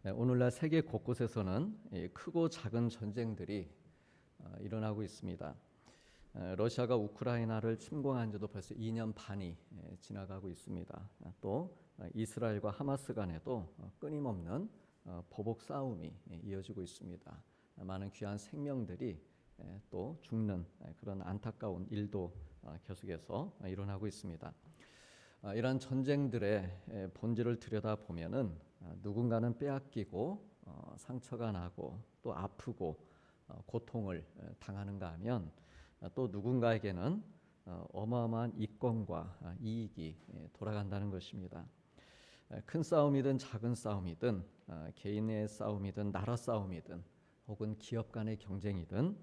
오늘날 세계 곳곳에서는 크고 작은 전쟁들이 일어나고 있습니다. 러시아가 우크라이나를 침공한 지도 벌써 2년 반이 지나가고 있습니다. 또 이스라엘과 하마스 간에도 끊임없는 보복 싸움이 이어지고 있습니다. 많은 귀한 생명들이 또 죽는 그런 안타까운 일도 계속해서 일어나고 있습니다. 이러한 전쟁들의 본질을 들여다보면은 누군가는 빼앗기고 상처가 나고 또 아프고 고통을 당하는가 하면 또 누군가에게는 어마어마한 이권과 이익이 돌아간다는 것입니다. 큰 싸움이든 작은 싸움이든 개인의 싸움이든 나라 싸움이든 혹은 기업 간의 경쟁이든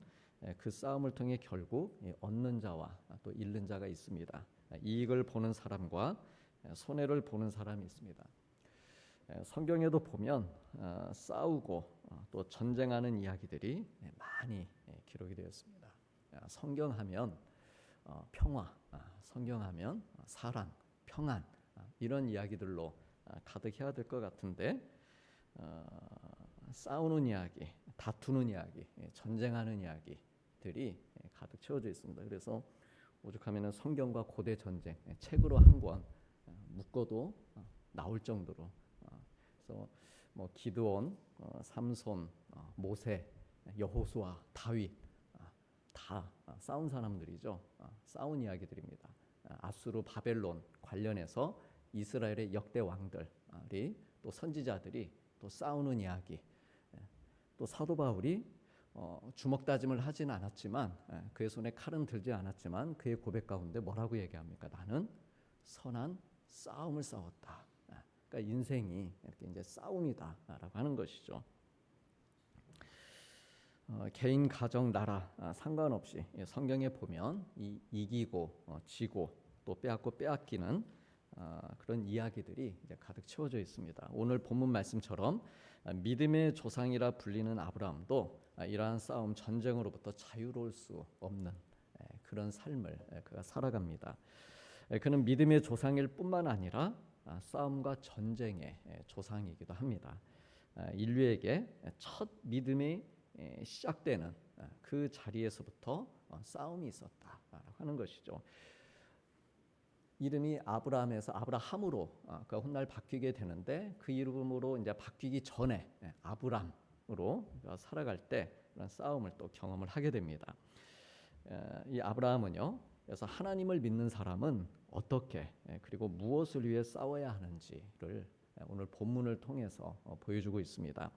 그 싸움을 통해 결국 얻는 자와 또 잃는 자가 있습니다. 이익을 보는 사람과 손해를 보는 사람이 있습니다. 성경에도 보면 싸우고 또 전쟁하는 이야기들이 많이 기록이 되었습니다. 성경하면 평화, 성경하면 사랑, 평안 이런 이야기들로 가득해야 될 것 같은데 싸우는 이야기, 다투는 이야기, 전쟁하는 이야기들이 가득 채워져 있습니다. 그래서 오죽하면 성경과 고대 전쟁 책으로 한 권 묶어도 나올 정도로 그래서 뭐 기드온, 삼손, 모세, 여호수아, 다윗 다 싸운 사람들이죠. 싸운 이야기들입니다. 아수르, 바벨론 관련해서 이스라엘의 역대 왕들이 또 선지자들이 또 싸우는 이야기. 또 사도 바울이 주먹 다짐을 하지는 않았지만 그의 손에 칼은 들지 않았지만 그의 고백 가운데 뭐라고 얘기합니까? 나는 선한 싸움을 싸웠다. 그러니까 인생이 이렇게 이제 싸움이다라고 하는 것이죠. 개인, 가정, 나라 상관없이 성경에 보면 이기고 지고 또 빼앗고 빼앗기는 그런 이야기들이 이제 가득 채워져 있습니다. 오늘 본문 말씀처럼 믿음의 조상이라 불리는 아브라함도 이러한 싸움 전쟁으로부터 자유로울 수 없는 그런 삶을 그가 살아갑니다. 그는 믿음의 조상일 뿐만 아니라 싸움과 전쟁의 조상이기도 합니다. 인류에게 첫 믿음이 시작되는 그 자리에서부터 싸움이 있었다라고 하는 것이죠. 이름이 아브라함에서 아브라함으로 그 훗날 바뀌게 되는데 그 이름으로 이제 바뀌기 전에 아브람으로 살아갈 때 그런 싸움을 또 경험을 하게 됩니다. 이 아브라함은요. 그래서 하나님을 믿는 사람은 어떻게 그리고 무엇을 위해 싸워야 하는지를 오늘 본문을 통해서 보여주고 있습니다.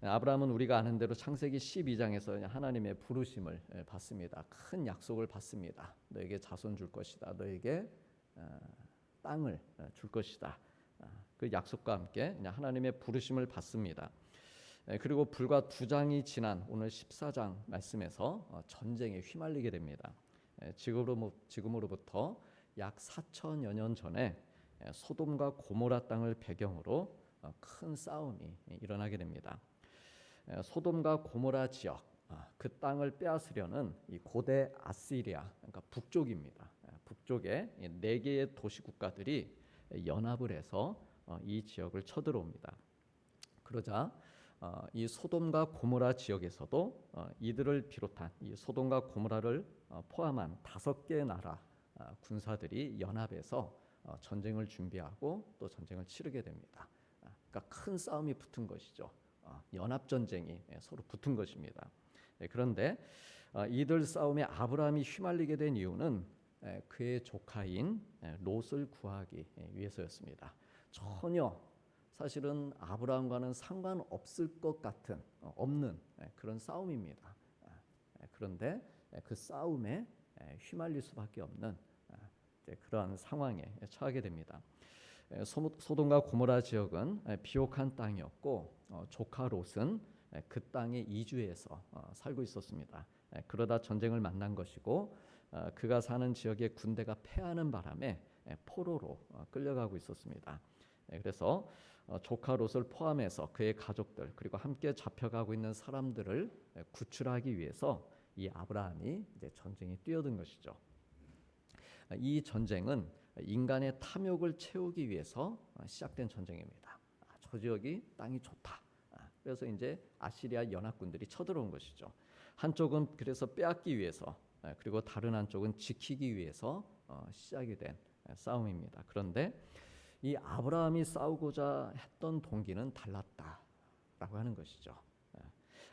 아브라함은 우리가 아는 대로 창세기 12장에서 하나님의 부르심을 받습니다. 큰 약속을 받습니다. 너에게 자손 줄 것이다. 너에게 땅을 줄 것이다. 그 약속과 함께 하나님의 부르심을 받습니다. 그리고 불과 2장이 지난 오늘 14장 말씀에서 전쟁에 휘말리게 됩니다. 지금으로부터 약 4천여 년 전에 소돔과 고모라 땅을 배경으로 큰 싸움이 일어나게 됩니다. 소돔과 고모라 지역 그 땅을 빼앗으려는 이 고대 아시리아 그러니까 북쪽입니다. 북쪽에 4개의 도시 국가들이 연합을 해서 이 지역을 쳐들어옵니다. 그러자 이 소돔과 고모라 지역에서도 이들을 비롯한 이 소돔과 고모라를 포함한 5개의 나라 군사들이 연합해서 전쟁을 준비하고 또 전쟁을 치르게 됩니다. 그러니까 큰 싸움이 붙은 것이죠. 연합 전쟁이 서로 붙은 것입니다. 그런데 이들 싸움에 아브라함이 휘말리게 된 이유는 그의 조카인 롯을 구하기 위해서였습니다. 전혀 사실은 아브라함과는 상관없을 것 같은 없는 그런 싸움입니다. 그런데 그 싸움에 휘말릴 수밖에 없는 그러한 상황에 처하게 됩니다. 소돔과 고모라 지역은 비옥한 땅이었고 조카 롯은 그 땅에 이주해서 살고 있었습니다. 그러다 전쟁을 만난 것이고 그가 사는 지역의 군대가 패하는 바람에 포로로 끌려가고 있었습니다. 그래서 조카 롯을 포함해서 그의 가족들 그리고 함께 잡혀가고 있는 사람들을 구출하기 위해서 이 아브라함이 이제 전쟁에 뛰어든 것이죠. 이 전쟁은 인간의 탐욕을 채우기 위해서 시작된 전쟁입니다. 저 지역이 땅이 좋다. 그래서 이제 아시리아 연합군들이 쳐들어온 것이죠. 한쪽은 그래서 빼앗기 위해서, 그리고 다른 한쪽은 지키기 위해서 시작이 된 싸움입니다. 그런데 이 아브라함이 싸우고자 했던 동기는 달랐다라고 하는 것이죠.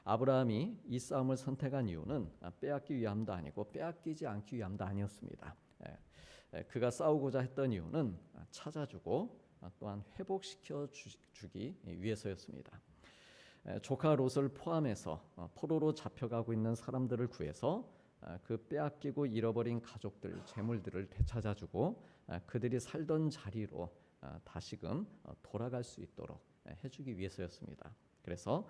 아브라함이 이 싸움을 선택한 이유는 빼앗기 위함도 아니고 빼앗기지 않기 위함도 아니었습니다. 그가 싸우고자 했던 이유는 찾아주고 또한 회복시켜 주기 위해서였습니다. 조카 롯을 포함해서 포로로 잡혀가고 있는 사람들을 구해서 그 빼앗기고 잃어버린 가족들, 재물들을 되찾아주고 그들이 살던 자리로 다시금 돌아갈 수 있도록 해주기 위해서였습니다. 그래서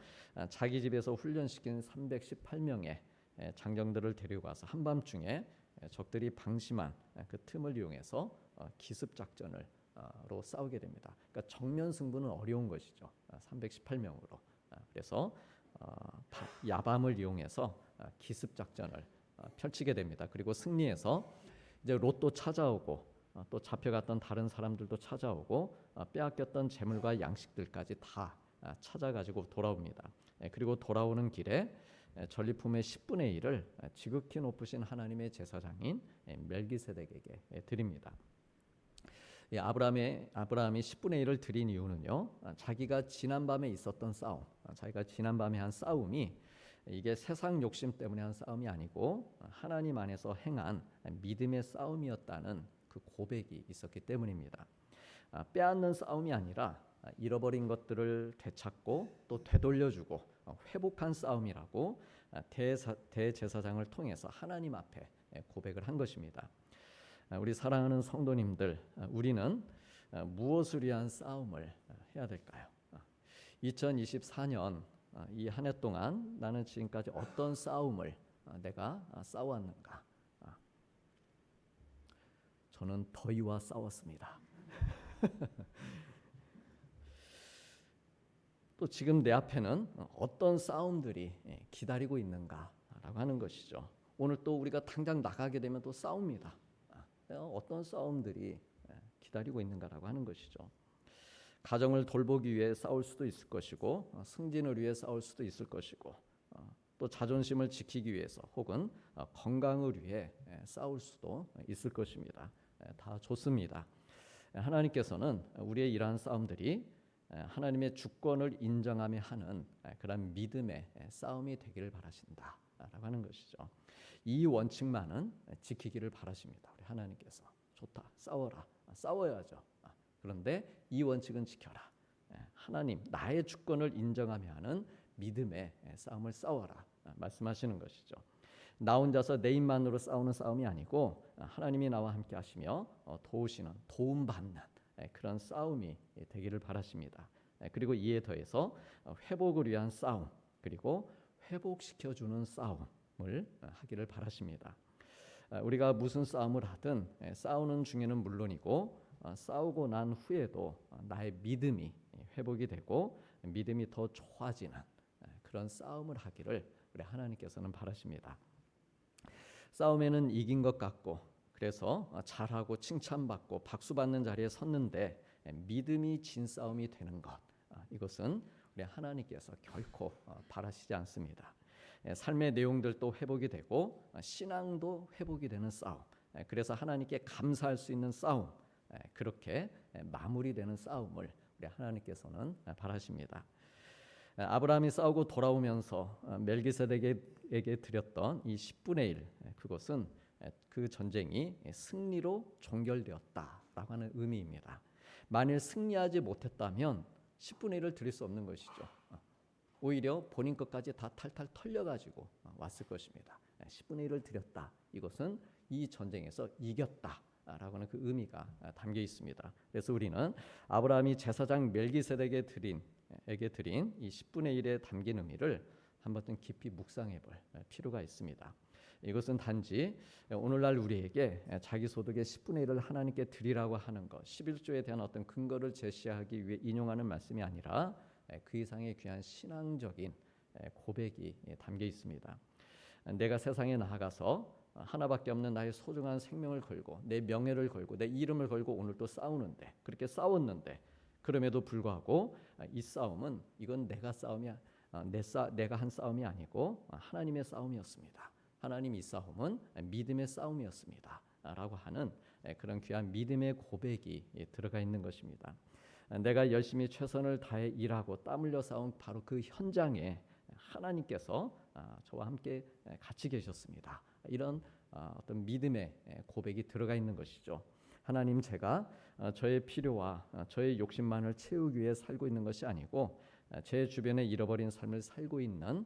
자기 집에서 훈련시킨 318명의 장정들을 데리고 와서 한밤중에 적들이 방심한 그 틈을 이용해서 기습 작전으로 싸우게 됩니다. 그러니까 정면 승부는 어려운 것이죠. 318명으로. 그래서 야밤을 이용해서 기습 작전을 펼치게 됩니다. 그리고 승리해서 이제 롯도 찾아오고 또 잡혀갔던 다른 사람들도 찾아오고 빼앗겼던 재물과 양식들까지 다 찾아가지고 돌아옵니다. 그리고 돌아오는 길에 전리품의 10분의 1을 지극히 높으신 하나님의 제사장인 멜기세덱에게 드립니다. 아브라함이 10분의 1을 드린 이유는요, 자기가 지난밤에 있었던 싸움, 자기가 지난밤에 한 싸움이 이게 세상 욕심 때문에 한 싸움이 아니고 하나님 안에서 행한 믿음의 싸움이었다는 그 고백이 있었기 때문입니다. 빼앗는 싸움이 아니라 잃어버린 것들을 되찾고 또 되돌려주고 회복한 싸움이라고 대제사장을 통해서 하나님 앞에 고백을 한 것입니다. 우리 사랑하는 성도님들, 우리는 무엇을 위한 싸움을 해야 될까요? 2024년 이 한 해 동안 나는 지금까지 어떤 싸움을 내가 싸워왔는가? 저는 더위와 싸웠습니다. 또 지금 내 앞에는 어떤 싸움들이 기다리고 있는가라고 하는 것이죠. 오늘 또 우리가 당장 나가게 되면 또 싸웁니다. 어떤 싸움들이 기다리고 있는가라고 하는 것이죠. 가정을 돌보기 위해 싸울 수도 있을 것이고 승진을 위해 싸울 수도 있을 것이고 또 자존심을 지키기 위해서 혹은 건강을 위해 싸울 수도 있을 것입니다. 다 좋습니다. 하나님께서는 우리의 이러한 싸움들이 하나님의 주권을 인정하며 하는 그런 믿음의 싸움이 되기를 바라신다라고 하는 것이죠. 이 원칙만은 지키기를 바라십니다. 우리 하나님께서 좋다, 싸워라, 싸워야죠. 그런데 이 원칙은 지켜라. 하나님, 나의 주권을 인정하며 하는 믿음의 싸움을 싸워라 말씀하시는 것이죠. 나 혼자서 내 힘만으로 싸우는 싸움이 아니고 하나님이 나와 함께 하시며 도우시는, 도움받는 그런 싸움이 되기를 바라십니다. 그리고 이에 더해서 회복을 위한 싸움, 그리고 회복시켜주는 싸움을 하기를 바라십니다. 우리가 무슨 싸움을 하든 싸우는 중에는 물론이고 싸우고 난 후에도 나의 믿음이 회복이 되고 믿음이 더 좋아지는 그런 싸움을 하기를 우리 하나님께서는 바라십니다. 싸움에는 이긴 것 같고 그래서 잘하고 칭찬받고 박수받는 자리에 섰는데 믿음이 진 싸움이 되는 것, 이것은 우리 하나님께서 결코 바라시지 않습니다. 삶의 내용들도 회복이 되고 신앙도 회복이 되는 싸움, 그래서 하나님께 감사할 수 있는 싸움, 그렇게 마무리되는 싸움을 우리 하나님께서는 바라십니다. 아브라함이 싸우고 돌아오면서 멜기세덱에게 드렸던 이 10분의 1, 그것은 그 전쟁이 승리로 종결되었다라고 하는 의미입니다. 만일 승리하지 못했다면 10분의 1을 드릴 수 없는 것이죠. 오히려 본인 것까지 다 탈탈 털려가지고 왔을 것입니다. 10분의 1을 드렸다. 이것은 이 전쟁에서 이겼다라고 하는 그 의미가 담겨 있습니다. 그래서 우리는 아브라함이 제사장 멜기세덱에게 드린 이 10분의 1에 담긴 의미를 한번 깊이 묵상해 볼 필요가 있습니다. 이것은 단지 오늘날 우리에게 자기 소득의 10분의 1을 하나님께 드리라고 하는 것, 11조에 대한 어떤 근거를 제시하기 위해 인용하는 말씀이 아니라 그 이상의 귀한 신앙적인 고백이 담겨 있습니다. 내가 세상에 나아가서 하나밖에 없는 나의 소중한 생명을 걸고 내 명예를 걸고 내 이름을 걸고 오늘 또 싸우는데, 그렇게 싸웠는데 그럼에도 불구하고 이 싸움은 이건 내가 싸움이야. 내가 한 싸움이 아니고 하나님의 싸움이었습니다. 하나님 이 싸움은 믿음의 싸움이었습니다. 라고 하는 그런 귀한 믿음의 고백이 들어가 있는 것입니다. 내가 열심히 최선을 다해 일하고 땀 흘려 싸운 바로 그 현장에 하나님께서 저와 함께 같이 계셨습니다. 이런 어떤 믿음의 고백이 들어가 있는 것이죠. 하나님, 제가 저의 필요와 저의 욕심만을 채우기 위해 살고 있는 것이 아니고 제 주변에 잃어버린 삶을 살고 있는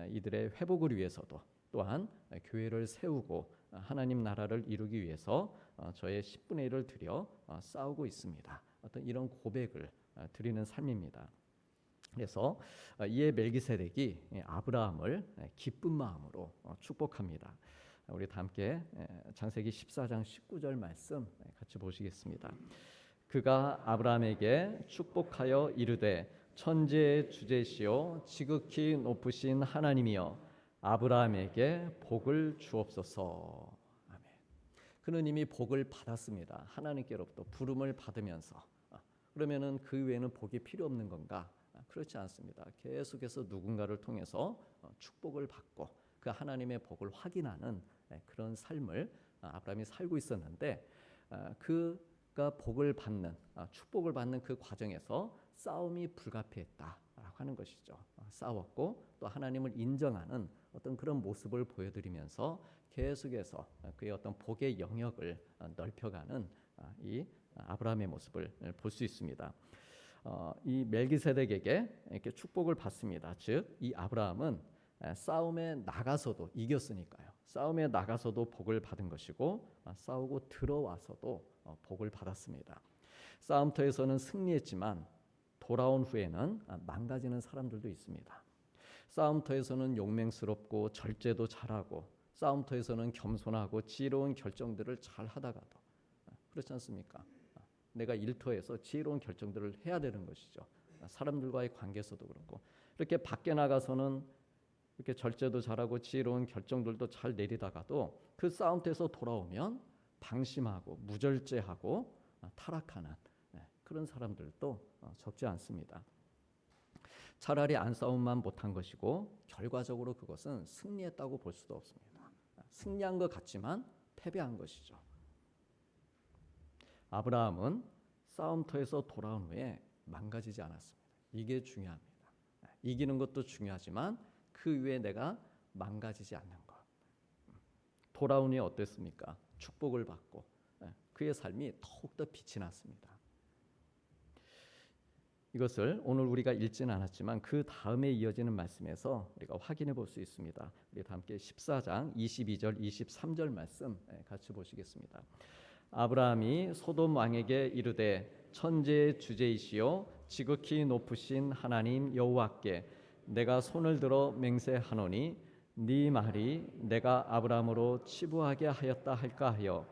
이들의 회복을 위해서도 또한 교회를 세우고 하나님 나라를 이루기 위해서 저의 10분의 1을 들여 싸우고 있습니다. 어떤 이런 고백을 드리는 삶입니다. 그래서 이에 멜기세덱이 아브라함을 기쁜 마음으로 축복합니다. 우리 다 함께 창세기 14장 19절 말씀 같이 보시겠습니다. 그가 아브라함에게 축복하여 이르되 천지의 주제시요 지극히 높으신 하나님이여 아브라함에게 복을 주옵소서. 아멘. 그는 이미 복을 받았습니다. 하나님께로부터 부름을 받으면서. 그러면은 그 외에는 복이 필요 없는 건가? 그렇지 않습니다. 계속해서 누군가를 통해서 축복을 받고 그 하나님의 복을 확인하는 그런 삶을 아브라함이 살고 있었는데, 그가 복을 받는 축복을 받는 그 과정에서 싸움이 불가피했다라고 하는 것이죠. 싸웠고 또 하나님을 인정하는 어떤 그런 모습을 보여드리면서 계속해서 그의 어떤 복의 영역을 넓혀가는 이 아브라함의 모습을 볼 수 있습니다. 이 멜기세덱에게 이렇게 축복을 받습니다. 즉, 이 아브라함은 싸움에 나가서도 이겼으니까요. 싸움에 나가서도 복을 받은 것이고 싸우고 들어와서도 복을 받았습니다. 싸움터에서는 승리했지만 돌아온 후에는 망가지는 사람들도 있습니다. 싸움터에서는 용맹스럽고 절제도 잘하고 싸움터에서는 겸손하고 지혜로운 결정들을 잘 하다가도 그렇지 않습니까? 내가 일터에서 지혜로운 결정들을 해야 되는 것이죠. 사람들과의 관계에서도 그렇고 이렇게 밖에 나가서는 이렇게 절제도 잘하고 지혜로운 결정들도 잘 내리다가도 그 싸움터에서 돌아오면 방심하고 무절제하고 타락하는 그런 사람들도 적지 않습니다. 차라리 안 싸움만 못한 것이고 결과적으로 그것은 승리했다고 볼 수도 없습니다. 승리한 것 같지만 패배한 것이죠. 아브라함은 싸움터에서 돌아온 후에 망가지지 않았습니다. 이게 중요합니다. 이기는 것도 중요하지만 그 위에 내가 망가지지 않는 것. 돌아온 후에 어땠습니까? 축복을 받고 그의 삶이 더욱더 빛이 났습니다. 이것을 오늘 우리가 읽지는 않았지만 그 다음에 이어지는 말씀에서 우리가 확인해 볼 수 있습니다. 우리 다 함께 14장 22절 23절 말씀 같이 보시겠습니다. 아브라함이 소돔 왕에게 이르되 천지의 주제이시요 지극히 높으신 하나님 여호와께 내가 손을 들어 맹세하노니 네 말이 내가 아브라함으로 치부하게 하였다 할까 하여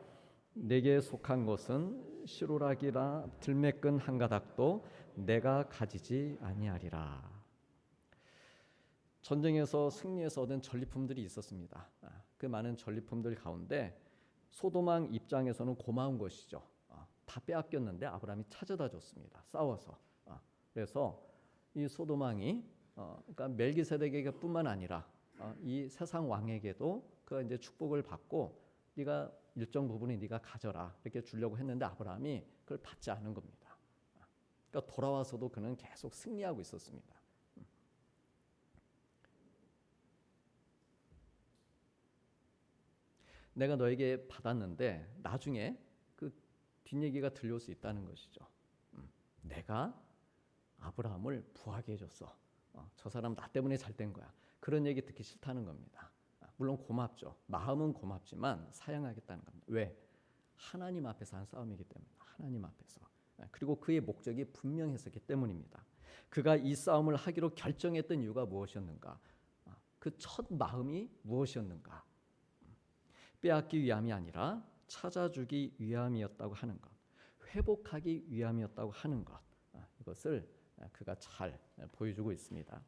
내게 속한 것은 시루락이라 들매끈 한 가닥도 내가 가지지 아니하리라. 전쟁에서 승리해서 얻은 전리품들이 있었습니다. 그 많은 전리품들 가운데 소돔 왕 입장에서는 고마운 것이죠. 다 빼앗겼는데 아브라함이 찾아다 줬습니다. 싸워서. 그래서 이 소돔 왕이 그러니까 멜기세덱에게뿐만 아니라 이 세상 왕에게도 그 이제 축복을 받고 네가 일정 부분이 네가 가져라 이렇게 주려고 했는데 아브라함이 그걸 받지 않은 겁니다. 그러니까 돌아와서도 그는 계속 승리하고 있었습니다. 내가 너에게 받았는데 나중에 그 뒷얘기가 들려올 수 있다는 것이죠. 내가 아브라함을 부하게 해줬어. 저 사람 나 때문에 잘 된 거야. 그런 얘기 듣기 싫다는 겁니다. 물론 고맙죠. 마음은 고맙지만 사양하겠다는 겁니다. 왜? 하나님 앞에서 한 싸움이기 때문에. 하나님 앞에서. 그리고 그의 목적이 분명했었기 때문입니다. 그가 이 싸움을 하기로 결정했던 이유가 무엇이었는가? 그 첫 마음이 무엇이었는가? 빼앗기 위함이 아니라 찾아주기 위함이었다고 하는 것, 회복하기 위함이었다고 하는 것, 이것을 그가 잘 보여주고 있습니다.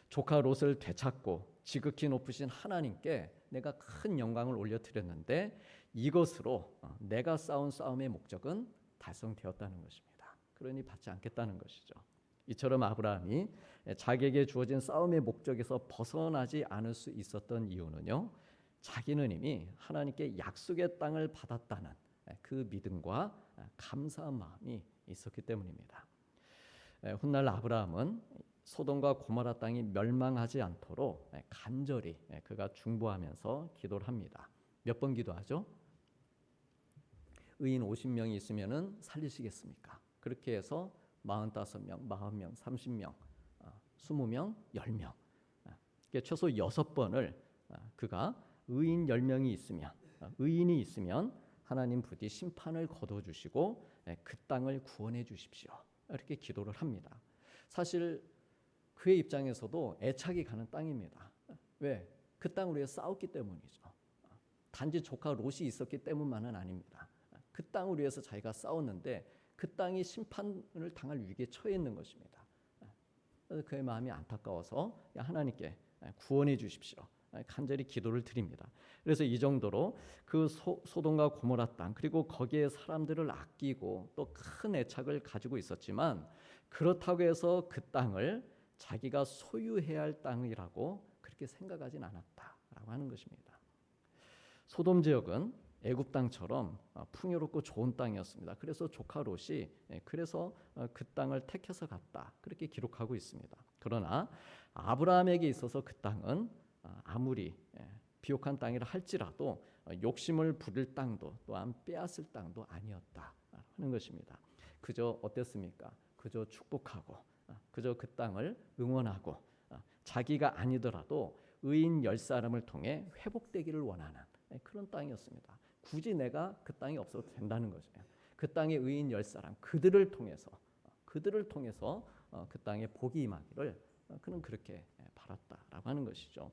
조카 롯을 되찾고 지극히 높으신 하나님께 내가 큰 영광을 올려드렸는데 이것으로 내가 싸운 싸움의 목적은 달성되었다는 것입니다. 그러니 받지 않겠다는 것이죠. 이처럼 아브라함이 자기에게 주어진 싸움의 목적에서 벗어나지 않을 수 있었던 이유는요, 자기는 이미 하나님께 약속의 땅을 받았다는 그 믿음과 감사한 마음이 있었기 때문입니다. 훗날 아브라함은 소돔과 고모라 땅이 멸망하지 않도록 간절히 그가 중보하면서 기도를 합니다. 몇 번 기도하죠? 의인 50명이 있으면은 살리시겠습니까? 그렇게 해서 45명, 40명, 30명, 20명, 10명. 최소 6번을 그가 의인 10명이 있으면, 의인이 있으면 하나님 부디 심판을 거둬주시고 그 땅을 구원해 주십시오. 이렇게 기도를 합니다. 사실 그의 입장에서도 애착이 가는 땅입니다. 왜? 그 땅을 위해 싸웠기 때문이죠. 단지 조카 롯이 있었기 때문만은 아닙니다. 그 땅을 위해서 자기가 싸웠는데 그 땅이 심판을 당할 위기에 처해 있는 것입니다. 그래서 그의 마음이 안타까워서 하나님께 구원해 주십시오. 간절히 기도를 드립니다. 그래서 이 정도로 그 소돔과 고모라 땅, 그리고 거기에 사람들을 아끼고 또 큰 애착을 가지고 있었지만, 그렇다고 해서 그 땅을 자기가 소유해야 할 땅이라고 그렇게 생각하진 않았다라고 하는 것입니다. 소돔 지역은 애굽 땅처럼 풍요롭고 좋은 땅이었습니다. 그래서 조카 롯이 그래서 그 땅을 택해서 갔다, 그렇게 기록하고 있습니다. 그러나 아브라함에게 있어서 그 땅은 아무리 비옥한 땅이라 할지라도 욕심을 부릴 땅도 또한 빼앗을 땅도 아니었다 하는 것입니다. 그저 어땠습니까? 그저 축복하고 그저 그 땅을 응원하고 자기가 아니더라도 의인 10사람을 통해 회복되기를 원하는 그런 땅이었습니다. 굳이 내가 그 땅이 없어도 된다는 거죠. 그 땅의 의인 10사람, 그들을 통해서 그 땅에 복이 임하기를 그는 그렇게 바랐다라고 하는 것이죠.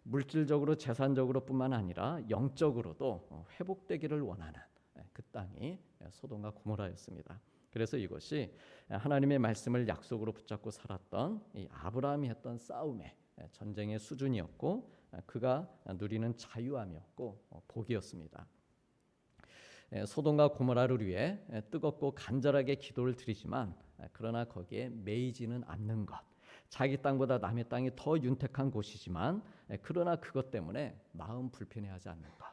물질적으로 재산적으로뿐만 아니라 영적으로도 회복되기를 원하는 그 땅이 소돔과 고모라였습니다. 그래서 이것이 하나님의 말씀을 약속으로 붙잡고 살았던 이 아브라함이 했던 싸움의 전쟁의 수준이었고, 그가 누리는 자유함이었고 복이었습니다. 소돔과 고모라를 위해 뜨겁고 간절하게 기도를 드리지만, 그러나 거기에 매이지는 않는 것, 자기 땅보다 남의 땅이 더 윤택한 곳이지만 그러나 그것 때문에 마음 불편해하지 않는 것,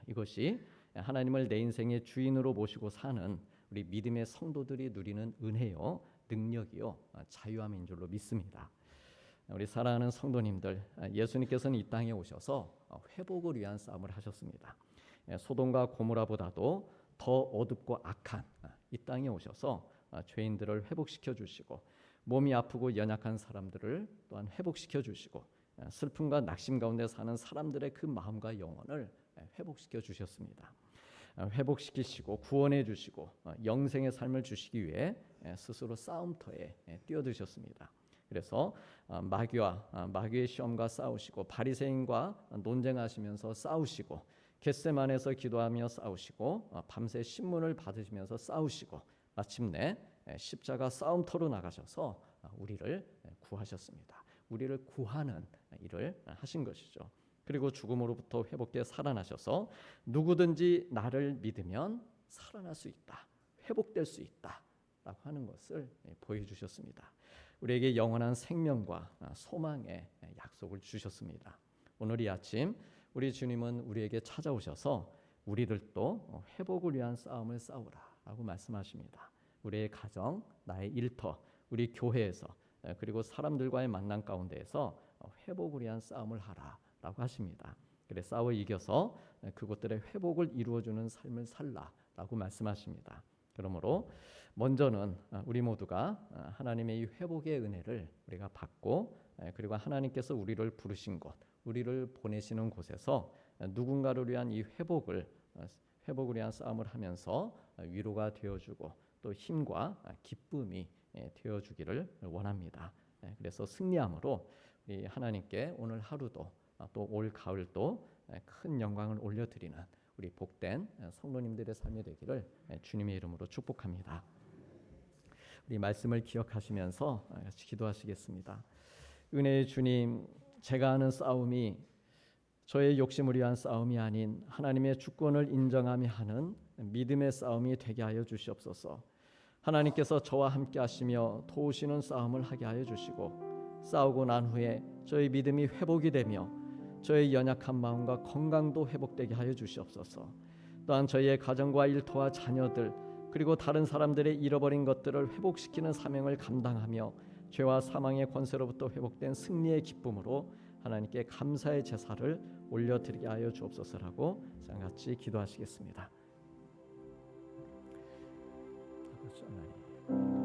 이것이 하나님을 내 인생의 주인으로 모시고 사는 우리 믿음의 성도들이 누리는 은혜요, 능력이요, 자유함인 줄로 믿습니다. 우리 사랑하는 성도님들, 예수님께서는 이 땅에 오셔서 회복을 위한 싸움을 하셨습니다. 소돔과 고모라보다도 더 어둡고 악한 이 땅에 오셔서 죄인들을 회복시켜 주시고, 몸이 아프고 연약한 사람들을 또한 회복시켜 주시고, 슬픔과 낙심 가운데 사는 사람들의 그 마음과 영혼을 회복시켜 주셨습니다. 회복시키시고 구원해 주시고 영생의 삶을 주시기 위해 스스로 싸움터에 뛰어드셨습니다. 그래서 마귀의 시험과 싸우시고, 바리새인과 논쟁하시면서 싸우시고, 겟세마네에서 기도하며 싸우시고, 밤새 신문을 받으시면서 싸우시고, 마침내 십자가 싸움터로 나가셔서 우리를 구하셨습니다. 우리를 구하는 일을 하신 것이죠. 그리고 죽음으로부터 회복돼 살아나셔서 누구든지 나를 믿으면 살아날 수 있다, 회복될 수 있다라고 하는 것을 보여주셨습니다. 우리에게 영원한 생명과 소망의 약속을 주셨습니다. 오늘 이 아침 우리 주님은 우리에게 찾아오셔서 우리들도 회복을 위한 싸움을 싸우라라고 말씀하십니다. 우리의 가정, 나의 일터, 우리 교회에서, 그리고 사람들과의 만남 가운데에서 회복을 위한 싸움을 하라라고 하십니다. 그래 싸워 이겨서 그것들의 회복을 이루어주는 삶을 살라라고 말씀하십니다. 그러므로 먼저는 우리 모두가 하나님의 이 회복의 은혜를 우리가 받고, 그리고 하나님께서 우리를 부르신 곳, 우리를 보내시는 곳에서 누군가를 위한 이 회복을 위한 싸움을 하면서 위로가 되어주고 또 힘과 기쁨이 되어주기를 원합니다. 그래서 승리함으로 우리 하나님께 오늘 하루도 또 올 가을도 큰 영광을 올려드리는 우리 복된 성도님들의 삶이 되기를 주님의 이름으로 축복합니다. 우리 말씀을 기억하시면서 같이 기도하시겠습니다. 은혜의 주님, 제가 하는 싸움이 저의 욕심을 위한 싸움이 아닌 하나님의 주권을 인정하며 하는 믿음의 싸움이 되게 하여 주시옵소서. 하나님께서 저와 함께 하시며 도우시는 싸움을 하게 하여 주시고 싸우고 난 후에 저의 믿음이 회복이 되며 저의 연약한 마음과 건강도 회복되게 하여 주시옵소서. 또한 저희의 가정과 일터와 자녀들 그리고 다른 사람들의 잃어버린 것들을 회복시키는 사명을 감당하며 죄와 사망의 권세로부터 회복된 승리의 기쁨으로 하나님께 감사의 제사를 올려드리게 하여 주옵소서라고 같이 기도하시겠습니다. 아버지 하나님,